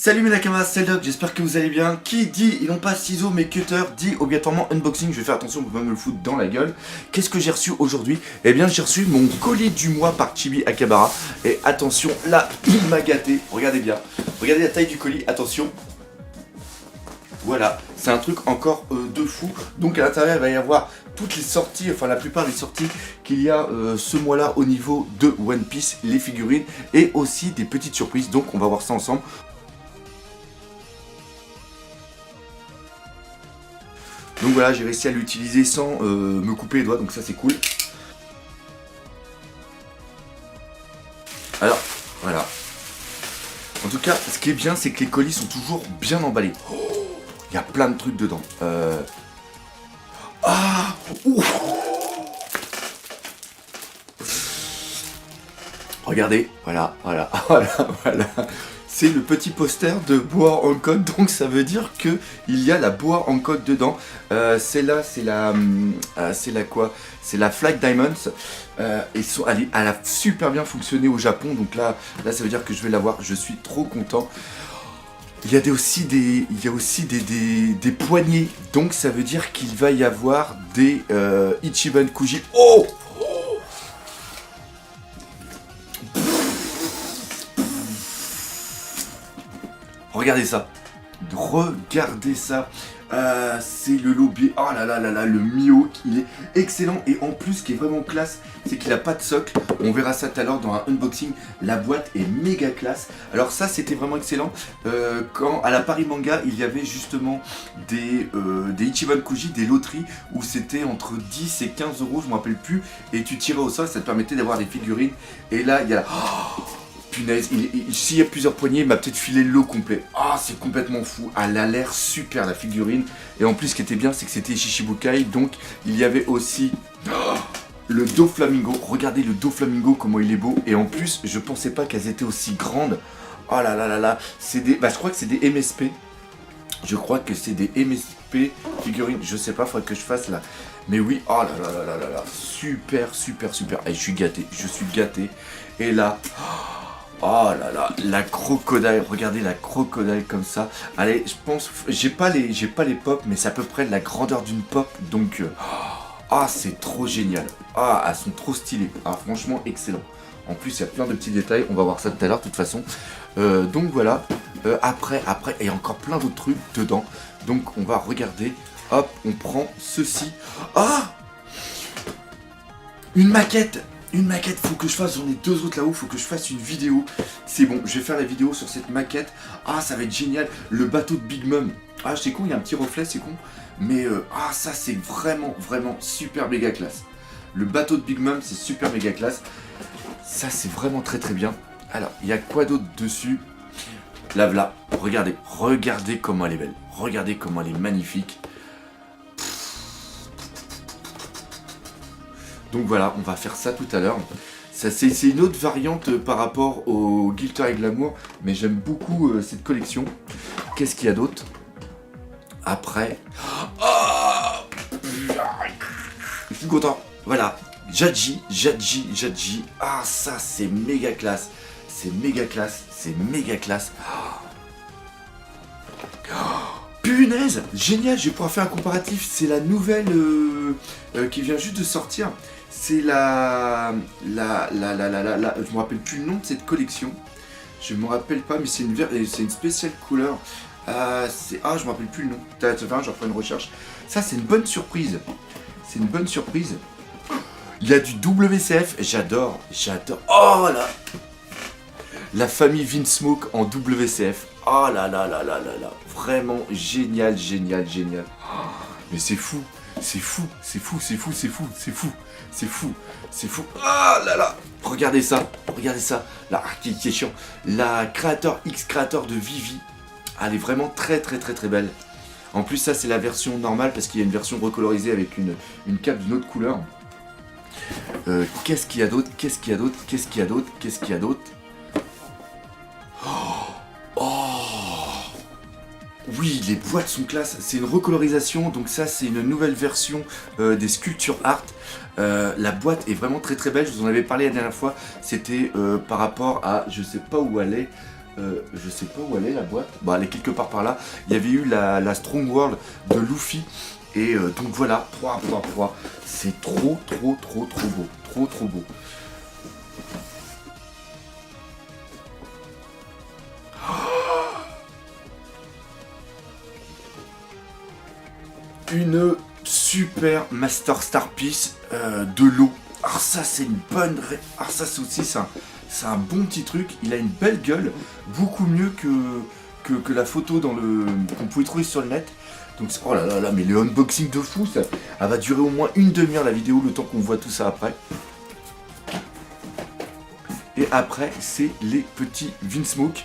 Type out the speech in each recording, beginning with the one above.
Salut mes Nakamas, c'est le Doc, j'espère que vous allez bien. Qui dit, ils n'ont pas ciseaux mais cutter, dit obligatoirement unboxing. Je vais faire attention pour pas me le foutre dans la gueule. Qu'est-ce que j'ai reçu aujourd'hui? Eh bien j'ai reçu mon colis du mois par Chibi Akabara. Et attention, là il m'a gâté, regardez bien. Regardez la taille du colis, attention. Voilà, c'est un truc encore de fou. Donc à l'intérieur il va y avoir toutes les sorties, enfin la plupart des sorties qu'il y a ce mois-là au niveau de One Piece, les figurines et aussi des petites surprises. Donc on va voir ça ensemble. Donc voilà, j'ai réussi à l'utiliser sans me couper les doigts, donc ça c'est cool. Alors, voilà. En tout cas, ce qui est bien, c'est que les colis sont toujours bien emballés. Il y a plein de trucs dedans. Ah, ouf. Regardez, voilà. C'est le petit poster de Boa en code, donc ça veut dire que il y a la Boa en code dedans. C'est la quoi? C'est la Flag Diamonds. Elle a super bien fonctionné au Japon, donc là ça veut dire que je vais l'avoir. Je suis trop content. Il y a aussi des poignées, donc ça veut dire qu'il va y avoir des Ichiban Kuji. Oh! Regardez ça, c'est le lobby, oh là là là là, le Mio, il est excellent et en plus ce qui est vraiment classe, c'est qu'il n'a pas de socle, on verra ça tout à l'heure dans un unboxing, la boîte est méga classe. Alors ça c'était vraiment excellent, quand à la Paris Manga il y avait justement des Ichiban Kuji, des loteries où c'était entre 10 et 15 euros, je ne me rappelle plus, et tu tirais au sol, ça te permettait d'avoir des figurines, et là il y a punaise, s'il y a plusieurs poignées, il m'a peut-être filé le lot complet. Ah, c'est complètement fou. Elle a l'air super, la figurine. Et en plus, ce qui était bien, c'est que c'était Shichibukai. Donc, il y avait aussi le Doflamingo. Regardez le Doflamingo, comment il est beau. Et en plus, je pensais pas qu'elles étaient aussi grandes. Oh là là là là. C'est des... je crois que c'est des MSP. Je crois que c'est des MSP figurines. Je sais pas, faudrait que je fasse là. Mais oui, oh là là là là là là. Super. Et je suis gâté. Et là... Oh là là, la crocodile, regardez la crocodile comme ça. Allez, je pense, j'ai pas les pop, mais c'est à peu près la grandeur d'une pop, donc c'est trop génial. Ah, elles sont trop stylées. Ah, franchement, excellent. En plus, il y a plein de petits détails, on va voir ça tout à l'heure de toute façon. Donc voilà, après, il y a encore plein d'autres trucs dedans. Donc on va regarder, hop, on prend ceci. Ah, une maquette, faut que je fasse, j'en ai deux autres là-haut, faut que je fasse une vidéo. C'est bon, je vais faire la vidéo sur cette maquette. Ah, ça va être génial, le bateau de Big Mom. Ah, c'est con, il y a un petit reflet, c'est con. Mais, ça c'est vraiment super méga classe. Le bateau de Big Mom, c'est super méga classe. Ça c'est vraiment très bien. Alors, il y a quoi d'autre dessus? La voilà, regardez comment elle est belle. Regardez comment elle est magnifique. Donc voilà, on va faire ça tout à l'heure. C'est une autre variante par rapport au Glitter et Glamour, mais j'aime beaucoup cette collection. Qu'est-ce qu'il y a d'autre? Après... je suis content. Voilà, Jadji. Ah, ça c'est méga classe. Punaise, génial, je vais pouvoir faire un comparatif. C'est la nouvelle qui vient juste de sortir. C'est je me rappelle plus le nom de cette collection. Je me rappelle pas, mais c'est une spéciale couleur. Je me rappelle plus le nom. Je referai une recherche. Ça, c'est une bonne surprise. Il y a du WCF, j'adore. Oh là, la famille Vinsmoke en WCF. Oh là là, vraiment génial. Mais c'est fou. Ah là là, regardez ça. La qui est chiant. La X créateur de Vivi. Elle est vraiment très belle. En plus, ça c'est la version normale parce qu'il y a une version recolorisée avec une cape d'une autre couleur. Qu'est-ce qu'il y a d'autre? Oui, les boîtes sont classe, c'est une recolorisation, donc ça c'est une nouvelle version des sculptures art. La boîte est vraiment très belle, je vous en avais parlé la dernière fois, c'était par rapport à, je sais pas où elle est, je sais pas où elle est la boîte. Bon, elle est quelque part par là. Il y avait eu la Strong World de Luffy. Et donc voilà, c'est trop beau. Trop beau. Une super Master Star Piece de l'eau. Alors ça c'est une bonne... Alors ça c'est aussi c'est un bon petit truc. Il a une belle gueule. Beaucoup mieux que la photo qu'on pouvait trouver sur le net. Donc oh là là, mais le unboxing de fou, ça, elle va durer au moins une demi-heure la vidéo, le temps qu'on voit tout ça après. Et après, c'est les petits Vinsmoke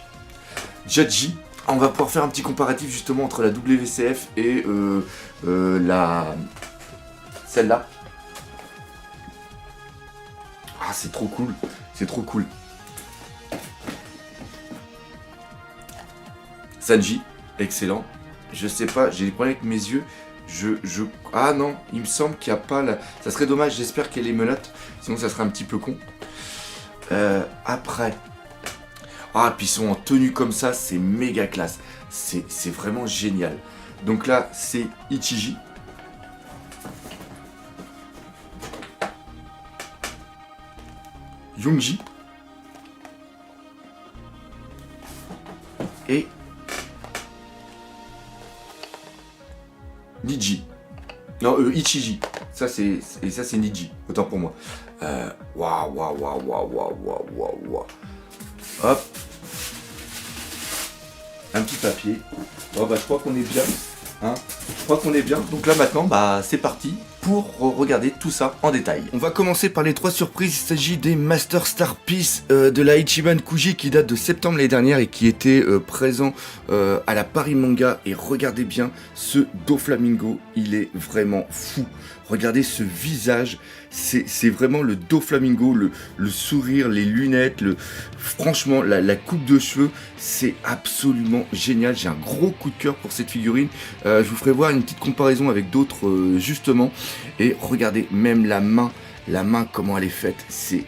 Judgy. On va pouvoir faire un petit comparatif justement entre la WCF et celle-là. Ah, c'est trop cool. C'est trop cool. Sanji, excellent. Je sais pas, j'ai des problèmes avec mes yeux. Ah non, il me semble qu'il n'y a pas la... Ça serait dommage, j'espère qu'elle est menotte. Sinon ça serait un petit peu con. Après... Ah, puis ils sont en tenue comme ça, c'est méga classe. C'est vraiment génial. Donc là, c'est Ichiji. Yongji. Et... Niji. Non, Ichiji. Ça c'est Niji. Autant pour moi. Waouh. Hop. Un petit papier. Bon bah je crois qu'on est bien. Hein, je crois qu'on est bien. Donc là maintenant, bah c'est parti pour regarder tout ça en détail. On va commencer par les 3 surprises. Il s'agit des Master Star Piece de la Ichiban Kuji qui date de septembre l'année dernière et qui était présent à la Paris Manga. Et regardez bien ce Doflamingo, il est vraiment fou. Regardez ce visage, c'est vraiment le Doflamingo, le sourire, les lunettes, franchement la coupe de cheveux, c'est absolument génial. J'ai un gros coup de cœur pour cette figurine. Je vous ferai voir une petite comparaison avec d'autres justement. Et regardez, même la main comment elle est faite, c'est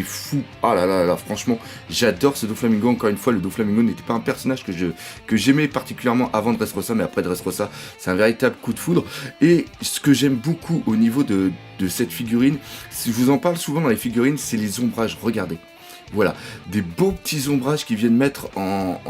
fou. Ah là là là, franchement, j'adore ce Doflamingo. Encore une fois, le Doflamingo n'était pas un personnage que j'aimais particulièrement avant Dressrosa, mais après Dressrosa, c'est un véritable coup de foudre. Et ce que j'aime beaucoup au niveau de cette figurine, je vous en parle souvent dans les figurines, c'est les ombrages. Regardez. Voilà, des beaux petits ombrages qui viennent mettre en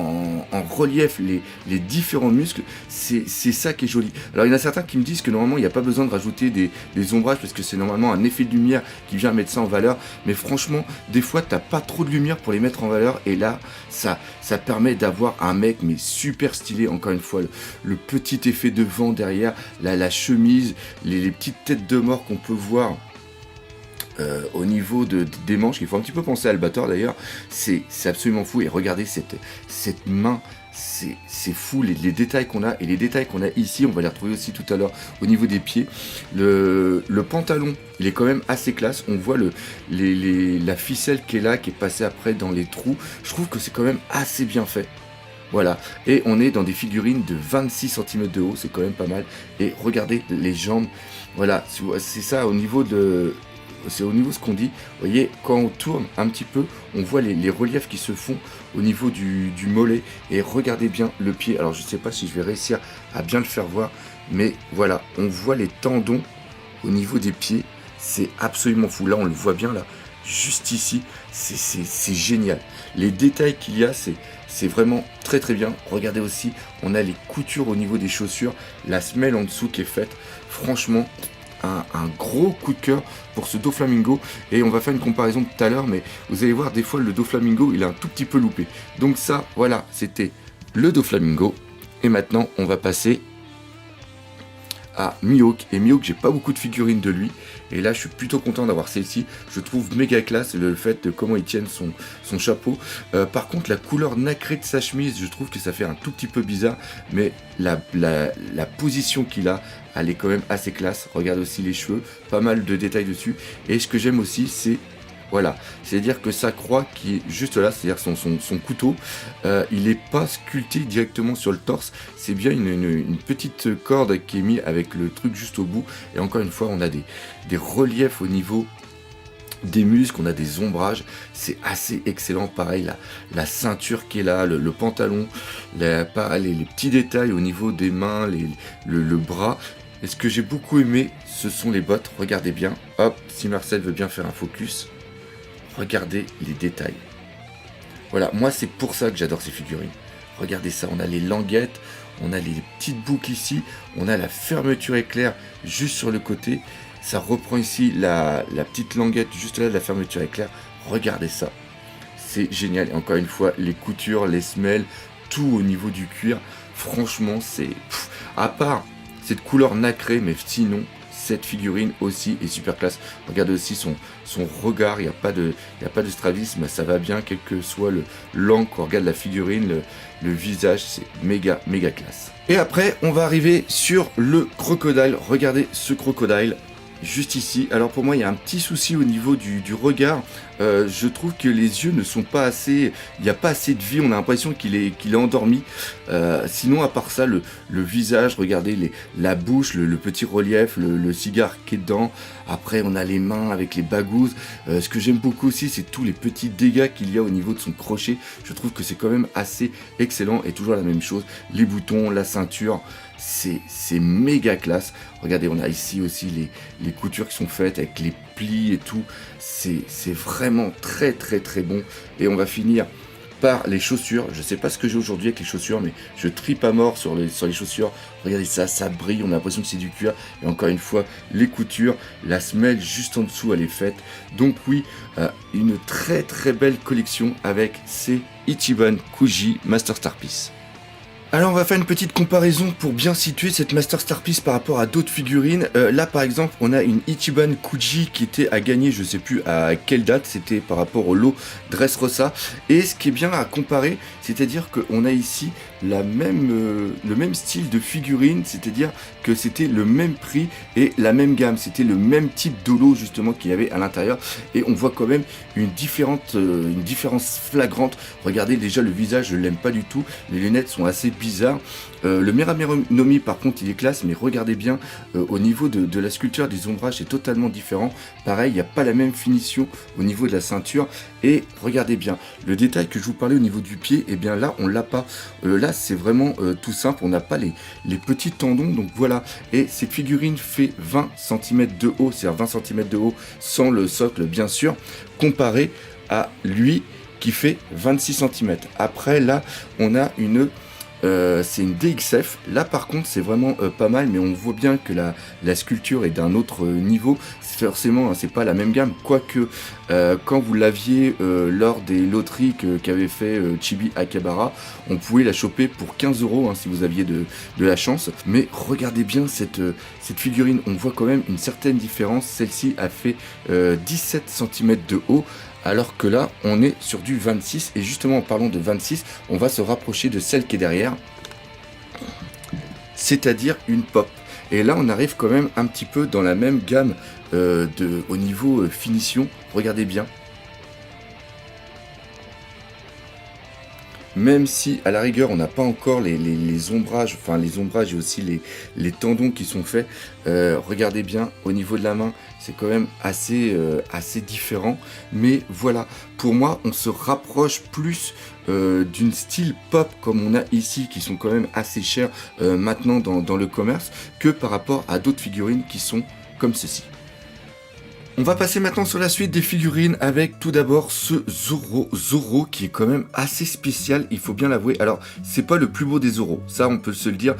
relief les différents muscles, c'est ça qui est joli. Alors il y en a certains qui me disent que normalement il n'y a pas besoin de rajouter des ombrages parce que c'est normalement un effet de lumière qui vient mettre ça en valeur, mais franchement des fois t'as pas trop de lumière pour les mettre en valeur et là ça permet d'avoir un mec mais super stylé. Encore une fois, le petit effet de vent derrière, la chemise, les petites têtes de mort qu'on peut voir au niveau des manches, qui font un petit peu penser à Albator d'ailleurs, c'est absolument fou. Et regardez cette main, c'est fou les détails qu'on a, et les détails qu'on a ici, on va les retrouver aussi tout à l'heure au niveau des pieds. Le pantalon, il est quand même assez classe, on voit la ficelle qui est là, qui est passée après dans les trous. Je trouve que c'est quand même assez bien fait. Voilà, et on est dans des figurines de 26 cm de haut, c'est quand même pas mal. Et regardez les jambes, voilà, c'est ça au niveau de... C'est au niveau de ce qu'on dit, vous voyez, quand on tourne un petit peu, on voit les reliefs qui se font au niveau du mollet. Et regardez bien le pied, alors je ne sais pas si je vais réussir à bien le faire voir, mais voilà, on voit les tendons au niveau des pieds, c'est absolument fou. Là on le voit bien, là, juste ici, c'est génial. Les détails qu'il y a, c'est vraiment très très bien. Regardez aussi, on a les coutures au niveau des chaussures, la semelle en dessous qui est faite, franchement... Un gros coup de cœur pour ce Doflamingo, et on va faire une comparaison tout à l'heure, mais vous allez voir des fois le Doflamingo il est un tout petit peu loupé. Donc ça voilà, c'était le Doflamingo, et maintenant on va passer à Mihawk. Et Mihawk, j'ai pas beaucoup de figurines de lui, et là je suis plutôt content d'avoir celle-ci. Je trouve méga classe le fait de comment il tienne son chapeau. Par contre la couleur nacrée de sa chemise, je trouve que ça fait un tout petit peu bizarre, mais la position qu'il a, elle est quand même assez classe. Regarde aussi les cheveux, pas mal de détails dessus. Et ce que j'aime aussi, c'est voilà, c'est-à-dire que sa croix qui est juste là, c'est-à-dire son couteau, il n'est pas sculpté directement sur le torse, c'est bien une petite corde qui est mise avec le truc juste au bout. Et encore une fois, on a des reliefs au niveau des muscles, on a des ombrages, c'est assez excellent. Pareil, la ceinture qui est là, le pantalon, les petits détails au niveau des mains, le bras. Et ce que j'ai beaucoup aimé, ce sont les bottes. Regardez bien, hop, si Marcel veut bien faire un focus, regardez les détails. Voilà, moi c'est pour ça que j'adore ces figurines. Regardez ça, on a les languettes, on a les petites boucles ici, on a la fermeture éclair juste sur le côté. Ça reprend ici la petite languette juste là de la fermeture éclair. Regardez ça, c'est génial. Et encore une fois, les coutures, les semelles, tout au niveau du cuir. Franchement, c'est... À part cette couleur nacrée, mais sinon, cette figurine aussi est super classe. Regardez aussi son regard, il n'y a pas de strabisme, ça va bien, quel que soit l'angle qu'on regarde la figurine, le visage, c'est méga classe. Et après, on va arriver sur le crocodile. Regardez ce crocodile. Juste ici, alors pour moi il y a un petit souci au niveau du regard, je trouve que les yeux ne sont pas assez, il n'y a pas assez de vie, on a l'impression qu'il est endormi, sinon à part ça, le visage, regardez la bouche, le petit relief, le cigare qui est dedans, après on a les mains avec les bagouses, ce que j'aime beaucoup aussi c'est tous les petits dégâts qu'il y a au niveau de son crochet, je trouve que c'est quand même assez excellent, et toujours la même chose, les boutons, la ceinture, c'est méga classe. Regardez, on a ici aussi les coutures qui sont faites avec les plis et tout. C'est vraiment très bon. Et on va finir par les chaussures. Je sais pas ce que j'ai aujourd'hui avec les chaussures, mais je tripe à mort sur les chaussures. Regardez ça, ça brille, on a l'impression que c'est du cuir. Et encore une fois, les coutures, la semelle juste en dessous, elle est faite. Donc oui, une très belle collection avec ces Ichiban Kuji Master Star Piece. Alors on va faire une petite comparaison pour bien situer cette Master Star Piece par rapport à d'autres figurines. Là par exemple on a une Ichiban Kuji qui était à gagner, je sais plus à quelle date, c'était par rapport au lot Dressrosa. Et ce qui est bien à comparer, c'est-à-dire qu'on a ici le même style de figurine, c'est-à-dire que c'était le même prix et la même gamme, c'était le même type de lot justement qu'il y avait à l'intérieur. Et on voit quand même une différence flagrante. Regardez déjà le visage, je l'aime pas du tout, les lunettes sont assez bizarre. Le Mirameronomi par contre il est classe, mais regardez bien au niveau de la sculpture des ombrages c'est totalement différent. Pareil, il n'y a pas la même finition au niveau de la ceinture. Et regardez bien le détail que je vous parlais au niveau du pied, et bien là on l'a pas. Là c'est vraiment tout simple, on n'a pas les petits tendons, donc voilà. Et cette figurine fait 20 cm de haut, c'est-à-dire 20 cm de haut sans le socle bien sûr, comparé à lui qui fait 26 cm. Après là on a c'est une DXF, là par contre c'est vraiment pas mal, mais on voit bien que la sculpture est d'un autre niveau, forcément hein, c'est pas la même gamme, quoique quand vous l'aviez lors des loteries qu'avait fait Chibi Akabara, on pouvait la choper pour 15 € hein, si vous aviez de la chance. Mais regardez bien cette figurine, on voit quand même une certaine différence, celle-ci a fait 17 cm de haut, alors que là on est sur du 26, et justement en parlant de 26, on va se rapprocher de celle qui est derrière, c'est-à-dire une pop. Et là on arrive quand même un petit peu dans la même gamme au niveau finition, regardez bien. Même si à la rigueur on n'a pas encore les ombrages, enfin les ombrages et aussi les tendons qui sont faits, regardez bien au niveau de la main, c'est quand même assez différent. Mais voilà, pour moi on se rapproche plus d'une style pop comme on a ici, qui sont quand même assez chers maintenant dans le commerce, que par rapport à d'autres figurines qui sont comme ceci. On va passer maintenant sur la suite des figurines avec tout d'abord ce Zoro qui est quand même assez spécial, il faut bien l'avouer. Alors c'est pas le plus beau des Zoro, ça on peut se le dire,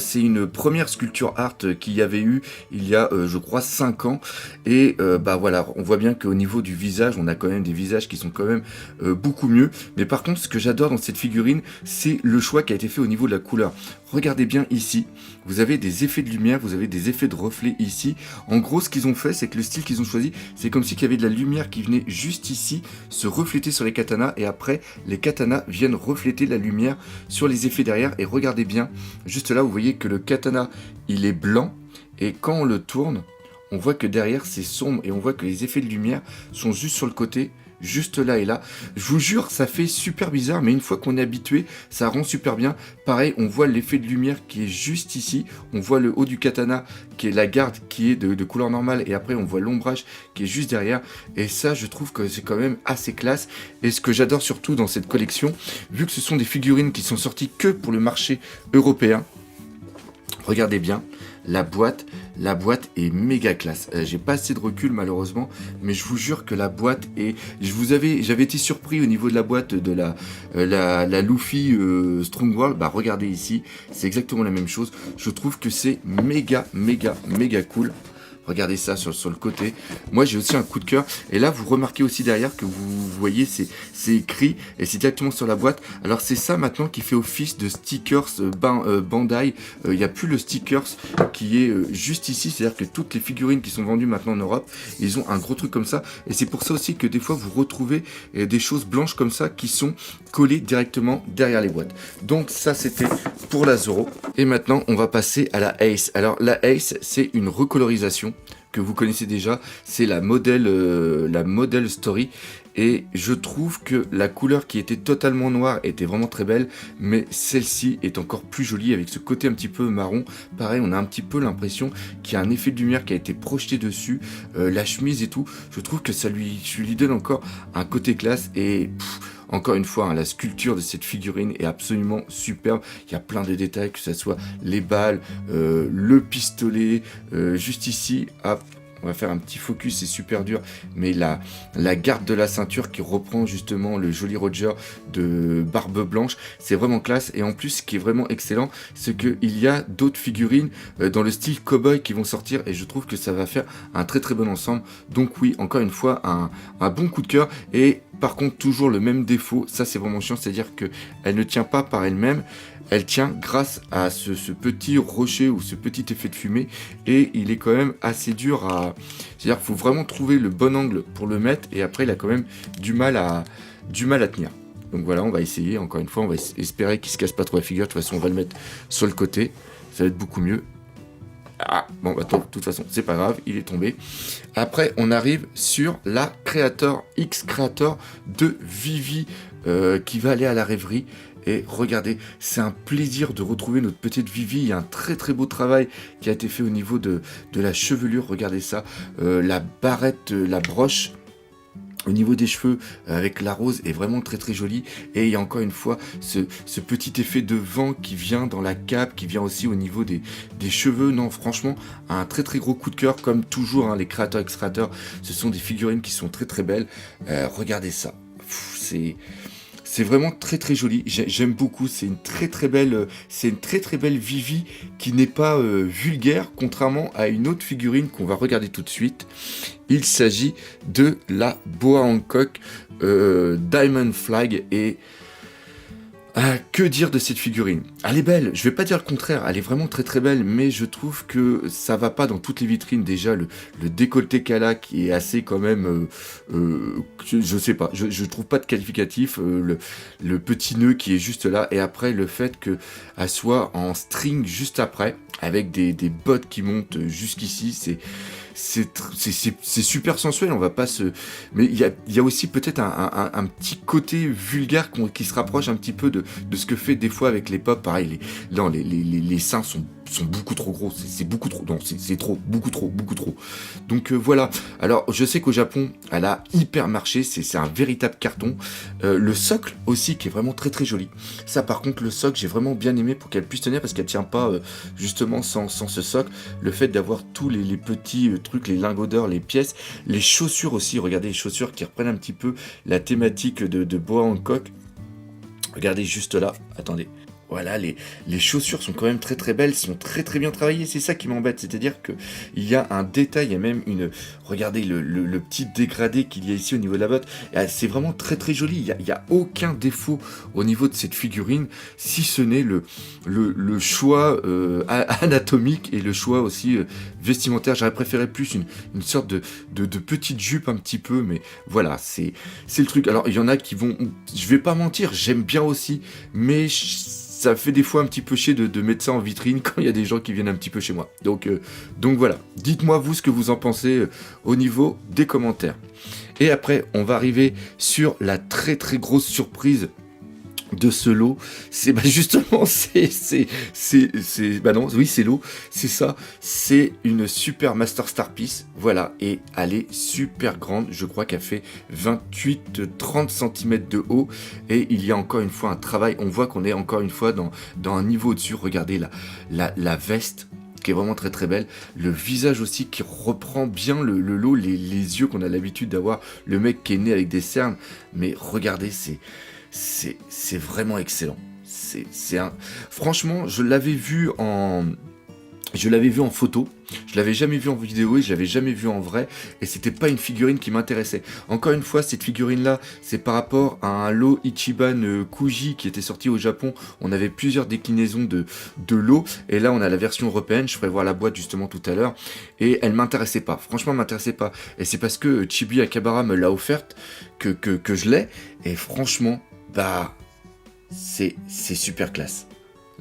c'est une première sculpture art qu'il y avait eu il y a je crois 5 ans, et bah voilà, on voit bien qu'au niveau du visage on a quand même des visages qui sont quand même beaucoup mieux. Mais par contre ce que j'adore dans cette figurine, c'est le choix qui a été fait au niveau de la couleur. Regardez bien ici, vous avez des effets de lumière, vous avez des effets de reflet ici. En gros ce qu'ils ont fait, c'est que le style qu'ils ont choisi, c'est comme s'il y avait de la lumière qui venait juste ici se refléter sur les katanas, et après les katanas viennent refléter la lumière sur les effets derrière. Et regardez bien, juste là vous voyez que le katana il est blanc, et quand on le tourne on voit que derrière c'est sombre, et on voit que les effets de lumière sont juste sur le côté, juste là et là. Je vous jure, ça fait super bizarre, mais une fois qu'on est habitué, ça rend super bien. Pareil, on voit l'effet de lumière qui est juste ici. On voit le haut du katana, qui est la garde, qui est de couleur normale. Et après, on voit l'ombrage qui est juste derrière. Et ça, je trouve que c'est quand même assez classe. Et ce que j'adore surtout dans cette collection, vu que ce sont des figurines qui sont sorties que pour le marché européen, regardez bien, la boîte est méga classe. J'ai pas assez de recul malheureusement, mais je vous jure que la boîte est... J'avais été surpris au niveau de la boîte de la Luffy Strong World. Bah regardez ici, c'est exactement la même chose. Je trouve que c'est méga cool. Regardez ça sur le côté. Moi, j'ai aussi un coup de cœur. Et là, vous remarquez aussi derrière que vous voyez, c'est écrit et c'est directement sur la boîte. Alors, c'est ça maintenant qui fait office de stickers Bandai. Il n'y a plus le stickers qui est juste ici. C'est-à-dire que toutes les figurines qui sont vendues maintenant en Europe, ils ont un gros truc comme ça. Et c'est pour ça aussi que des fois, vous retrouvez des choses blanches comme ça qui sont collées directement derrière les boîtes. Donc, ça, c'était pour la Zoro. Et maintenant, on va passer à la Ace. Alors, la Ace, c'est une recolorisation que vous connaissez déjà, c'est la modèle Story, et je trouve que la couleur qui était totalement noire était vraiment très belle, mais celle-ci est encore plus jolie avec ce côté un petit peu marron. Pareil, on a un petit peu l'impression qu'il y a un effet de lumière qui a été projeté dessus, la chemise et tout, je trouve que ça lui donne encore un côté classe. Et encore une fois, la sculpture de cette figurine est absolument superbe. Il y a plein de détails, que ce soit les balles, le pistolet, juste ici, hop, on va faire un petit focus, c'est super dur, mais la garde de la ceinture qui reprend justement le joli Roger de Barbe Blanche, c'est vraiment classe. Et en plus, ce qui est vraiment excellent, c'est qu'il y a d'autres figurines dans le style cowboy qui vont sortir, et je trouve que ça va faire un très bon ensemble. Donc oui, encore une fois, un bon coup de cœur. Et par contre, toujours le même défaut, ça c'est vraiment chiant, c'est-à-dire qu'elle ne tient pas par elle-même, elle tient grâce à ce petit rocher ou ce petit effet de fumée, et il est quand même assez dur à... C'est-à-dire qu'il faut vraiment trouver le bon angle pour le mettre, et après il a quand même du mal à tenir. Donc voilà, on va essayer, encore une fois, on va espérer qu'il se casse pas trop la figure. De toute façon, on va le mettre sur le côté, ça va être beaucoup mieux. Ah, bon, bah, de toute façon, c'est pas grave, il est tombé. Après, on arrive sur la X Creator de Vivi qui va aller à la rêverie. Et regardez, c'est un plaisir de retrouver notre petite Vivi. Il y a un très beau travail qui a été fait au niveau de la chevelure. Regardez ça, la barrette, la broche au niveau des cheveux avec la rose est vraiment très jolie. Et il y a encore une fois ce petit effet de vent qui vient dans la cape, qui vient aussi au niveau des cheveux. Non, franchement, un très gros coup de cœur, comme toujours, les créateurs X Creator, ce sont des figurines qui sont très belles. Regardez ça, c'est vraiment très joli. J'aime beaucoup. C'est une très belle Vivi qui n'est pas vulgaire, contrairement à une autre figurine qu'on va regarder tout de suite. Il s'agit de la Boa Hancock Diamond Flag. Et que dire de cette figurine? Elle est belle, je vais pas dire le contraire, elle est vraiment très belle, mais je trouve que ça va pas dans toutes les vitrines. Déjà, le décolleté qu'elle a, qui est assez quand même, je sais pas, je trouve pas de qualificatif, le petit nœud qui est juste là, et après le fait qu'elle soit en string juste après, avec des bottes qui montent jusqu'ici, c'est super sensuel, on va pas se... Mais il y a aussi peut-être un petit côté vulgaire qui se rapproche un petit peu de ce que fait des fois avec les pop. Pareil, les seins sont beaucoup trop gros, c'est beaucoup trop, non, c'est trop, beaucoup trop. Donc voilà, alors je sais qu'au Japon, elle a hyper marché, c'est un véritable carton. Le socle aussi qui est vraiment très joli. Ça par contre, le socle, j'ai vraiment bien aimé pour qu'elle puisse tenir, parce qu'elle tient pas justement sans ce socle. Le fait d'avoir tous les petits trucs, les lingots d'or, les pièces, les chaussures aussi, regardez les chaussures qui reprennent un petit peu la thématique de Boa Hancock. Regardez juste là, attendez. Voilà, les chaussures sont quand même très belles, sont très bien travaillées, c'est ça qui m'embête, c'est-à-dire que il y a un détail, il y a même regardez le petit dégradé qu'il y a ici au niveau de la botte, c'est vraiment très joli, il y a aucun défaut au niveau de cette figurine, si ce n'est le choix anatomique et le choix aussi vestimentaire. J'aurais préféré plus une sorte de petite jupe un petit peu, mais voilà, c'est le truc. Alors il y en a qui vont, je vais pas mentir, j'aime bien aussi, mais ça fait des fois un petit peu chier de mettre ça en vitrine quand il y a des gens qui viennent un petit peu chez moi. Donc voilà, dites-moi vous ce que vous en pensez au niveau des commentaires. Et après, on va arriver sur la très très grosse surprise de ce lot, c'est justement, bah non, oui c'est l'eau, c'est ça, c'est une super Master Star Piece, voilà, et elle est super grande, je crois qu'elle fait 28-30 cm de haut, et il y a encore une fois un travail, on voit qu'on est encore une fois dans un niveau au-dessus, regardez la veste, qui est vraiment très très belle, le visage aussi qui reprend bien le lot, les yeux qu'on a l'habitude d'avoir, le mec qui est né avec des cernes, mais regardez, c'est vraiment excellent. Franchement, je l'avais vu en photo, je l'avais jamais vu en vidéo et je l'avais jamais vu en vrai, et c'était pas une figurine qui m'intéressait. Encore une fois, cette figurine là, c'est par rapport à un lot Ichiban Kuji qui était sorti au Japon. On avait plusieurs déclinaisons de lot, et là on a la version européenne. Je ferai voir la boîte justement tout à l'heure, et elle m'intéressait pas, franchement elle m'intéressait pas, et c'est parce que Chibi Akabara me l'a offerte que je l'ai, et franchement, bah c'est super classe.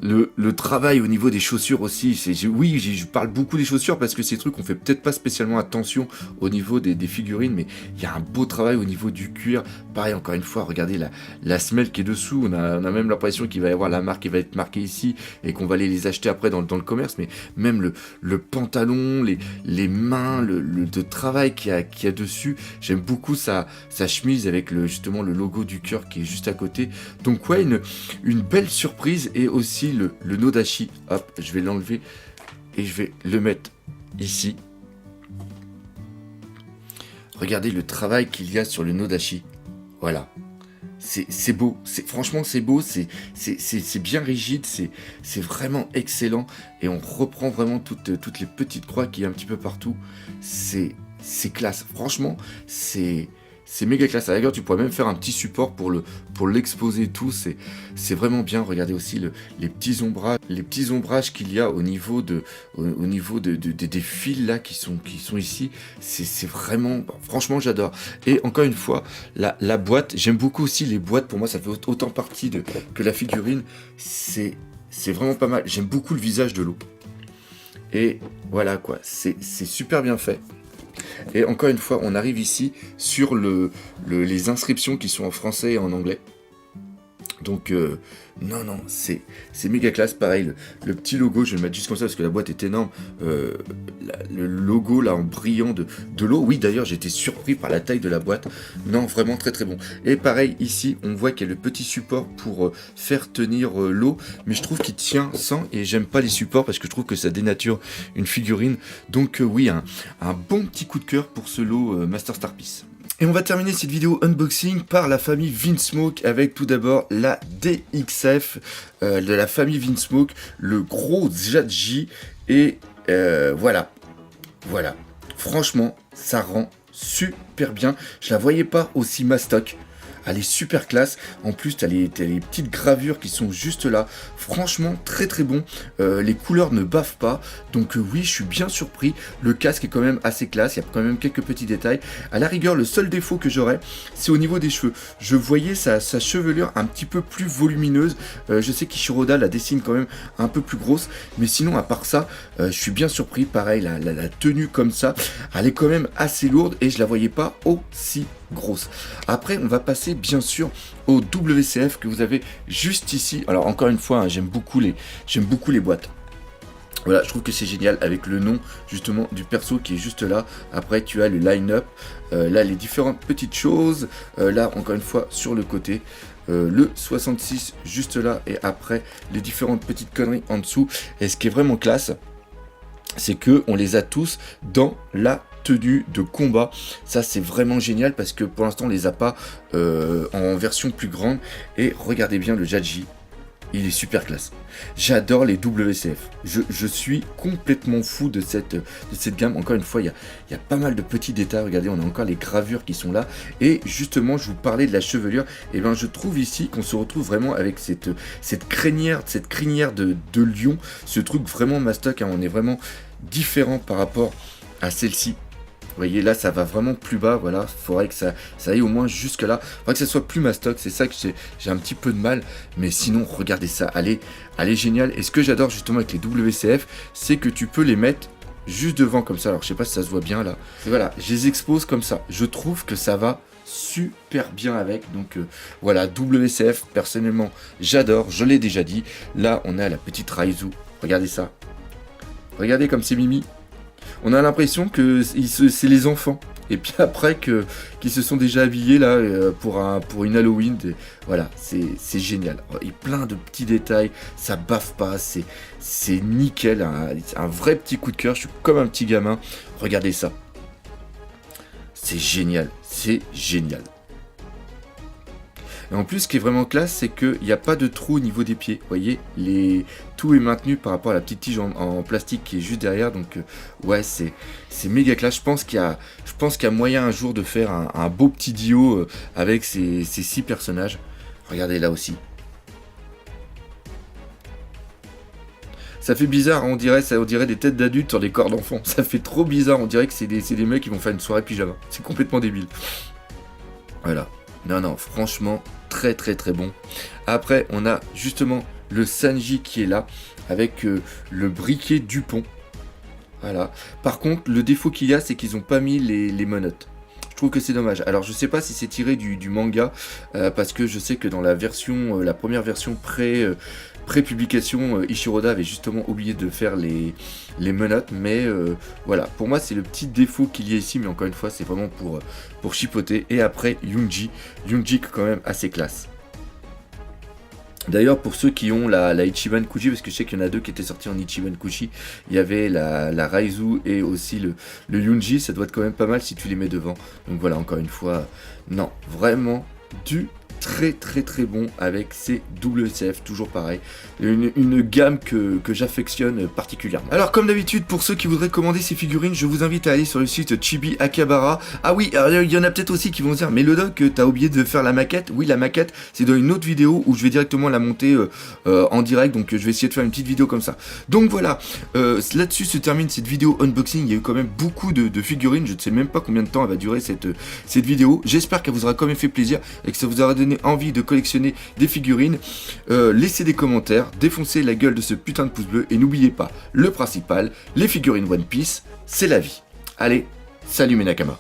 Le travail au niveau des chaussures aussi, je parle beaucoup des chaussures parce que ces trucs on fait peut-être pas spécialement attention au niveau des figurines, mais il y a un beau travail au niveau du cuir. Pareil, encore une fois, regardez la semelle qui est dessous, on a même l'impression qu'il va y avoir la marque qui va être marquée ici et qu'on va aller les acheter après dans le commerce, mais même le pantalon, les mains, le travail qu'il y a dessus, j'aime beaucoup sa chemise avec justement le logo du cœur qui est juste à côté. Donc ouais, une belle surprise, et aussi le Nodashi. Hop, je vais l'enlever et je vais le mettre ici. Regardez le travail qu'il y a sur le Nodashi. Voilà. C'est beau. Franchement, c'est beau. C'est bien rigide. C'est vraiment excellent. Et on reprend vraiment toutes les petites croix qu'il y a un petit peu partout. C'est classe. Franchement, c'est méga classe. À la rigueur, tu pourrais même faire un petit support pour l'exposer tout. C'est vraiment bien. Regardez aussi les petits ombrages qu'il y a au niveau des fils là qui sont ici. C'est vraiment, franchement, j'adore. Et encore une fois, la boîte, j'aime beaucoup aussi les boîtes. Pour moi, ça fait autant partie que la figurine. C'est vraiment pas mal. J'aime beaucoup le visage de l'eau. Et voilà quoi. C'est super bien fait. Et encore une fois, on arrive ici sur les inscriptions qui sont en français et en anglais. Donc, non, c'est méga classe. Pareil, le petit logo, je vais le mettre juste comme ça parce que la boîte est énorme. Le logo là en brillant de l'eau. Oui, d'ailleurs, j'ai été surpris par la taille de la boîte. Non, vraiment très très bon. Et pareil, ici, on voit qu'il y a le petit support pour faire tenir l'eau. Mais je trouve qu'il tient sans, et j'aime pas les supports parce que je trouve que ça dénature une figurine. Donc, oui, un bon petit coup de cœur pour ce lot Master Star Piece. Et on va terminer cette vidéo unboxing par la famille Vinsmoke, avec tout d'abord la DXF de la famille Vinsmoke, le gros Jadji, et voilà, franchement ça rend super bien. Je la voyais pas aussi mastoc. Elle est super classe. En plus, t'as les petites gravures qui sont juste là. Franchement, très très bon. Les couleurs ne bavent pas. Donc oui, je suis bien surpris. Le casque est quand même assez classe. Il y a quand même quelques petits détails. À la rigueur, le seul défaut que j'aurais, c'est au niveau des cheveux. Je voyais sa chevelure un petit peu plus volumineuse. Je sais qu'Ishiroda la dessine quand même un peu plus grosse. Mais sinon, à part ça, je suis bien surpris. Pareil, la tenue comme ça, elle est quand même assez lourde et je la voyais pas aussi grosse. Après, on va passer bien sûr au WCF que vous avez juste ici. Alors encore une fois, hein, j'aime beaucoup les boîtes. Voilà, je trouve que c'est génial avec le nom justement du perso qui est juste là. Après, tu as le line-up, là les différentes petites choses. Là, encore une fois, sur le côté. Le 66 juste là, et après les différentes petites conneries en dessous. Et ce qui est vraiment classe, c'est que on les a tous dans la tenue de combat. Ça c'est vraiment génial parce que pour l'instant on les a pas en version plus grande. Et regardez bien le Jadji, il est super classe. J'adore les WCF. Je suis complètement fou de cette gamme. Encore une fois, il y a pas mal de petits détails. Regardez, on a encore les gravures qui sont là. Et justement, je vous parlais de la chevelure. Et bien, je trouve ici qu'on se retrouve vraiment avec cette crinière de lion. Ce truc vraiment mastoc, hein. On est vraiment différent par rapport à celle-ci. Vous voyez, là, ça va vraiment plus bas, voilà. Il faudrait que ça aille au moins jusque là. Il faudrait que ça soit plus mastoc. C'est ça que j'ai un petit peu de mal. Mais sinon, regardez ça. Elle est géniale. Et ce que j'adore justement avec les WCF, c'est que tu peux les mettre juste devant comme ça. Alors je sais pas si ça se voit bien là. Et voilà, je les expose comme ça. Je trouve que ça va super bien avec. Donc voilà, WCF, personnellement, j'adore. Je l'ai déjà dit. Là, on a la petite Raizu. Regardez ça. Regardez comme c'est mimi. On a l'impression que c'est les enfants. Et puis après qu'ils se sont déjà habillés là pour une Halloween. Voilà, c'est génial. Il y a plein de petits détails, ça baffe pas, c'est nickel, un vrai petit coup de cœur. Je suis comme un petit gamin. Regardez ça. C'est génial, c'est génial. Et en plus, ce qui est vraiment classe, c'est qu'il n'y a pas de trou au niveau des pieds. Vous voyez, tout est maintenu par rapport à la petite tige en plastique qui est juste derrière. Donc, ouais, c'est méga classe. Je pense qu'il y a moyen un jour de faire un beau petit duo avec ces 6 personnages. Regardez là aussi. Ça fait bizarre, on dirait des têtes d'adultes sur des corps d'enfants. Ça fait trop bizarre, on dirait que c'est des mecs qui vont faire une soirée pyjama. C'est complètement débile. Voilà. Non, franchement, très très très bon. Après, on a justement le Sanji qui est là, avec le briquet Dupont. Voilà. Par contre, le défaut qu'il y a, c'est qu'ils n'ont pas mis les menottes. Je trouve que c'est dommage. Alors, je sais pas si c'est tiré du manga, parce que je sais que dans la première version pré-publication, Ishiroda avait justement oublié de faire les menottes, mais voilà, pour moi c'est le petit défaut qu'il y a ici, mais encore une fois c'est vraiment pour chipoter. Et après Yunji quand même assez classe. D'ailleurs, pour ceux qui ont la Ichiban Kushi, parce que je sais qu'il y en a 2 qui étaient sortis en Ichiban Kushi, il y avait la Raizu et aussi le Yunji, ça doit être quand même pas mal si tu les mets devant. Donc voilà, encore une fois, non, vraiment du très très très bon avec ces WCF, toujours pareil, une gamme que j'affectionne particulièrement. Alors comme d'habitude, pour ceux qui voudraient commander ces figurines, je vous invite à aller sur le site Chibi Akabara. Ah oui, il y en a peut-être aussi qui vont se dire, mais le doc, t'as oublié de faire la maquette. Oui, la maquette, c'est dans une autre vidéo où je vais directement la monter en direct, donc je vais essayer de faire une petite vidéo comme ça. Donc voilà, là-dessus se termine cette vidéo unboxing. Il y a eu quand même beaucoup de figurines, je ne sais même pas combien de temps elle va durer cette vidéo. J'espère qu'elle vous aura quand même fait plaisir et que ça vous aura donné envie de collectionner des figurines. Laissez des commentaires, défoncez la gueule de ce putain de pouce bleu et n'oubliez pas le principal, les figurines One Piece, c'est la vie. Allez, salut mes Nakama.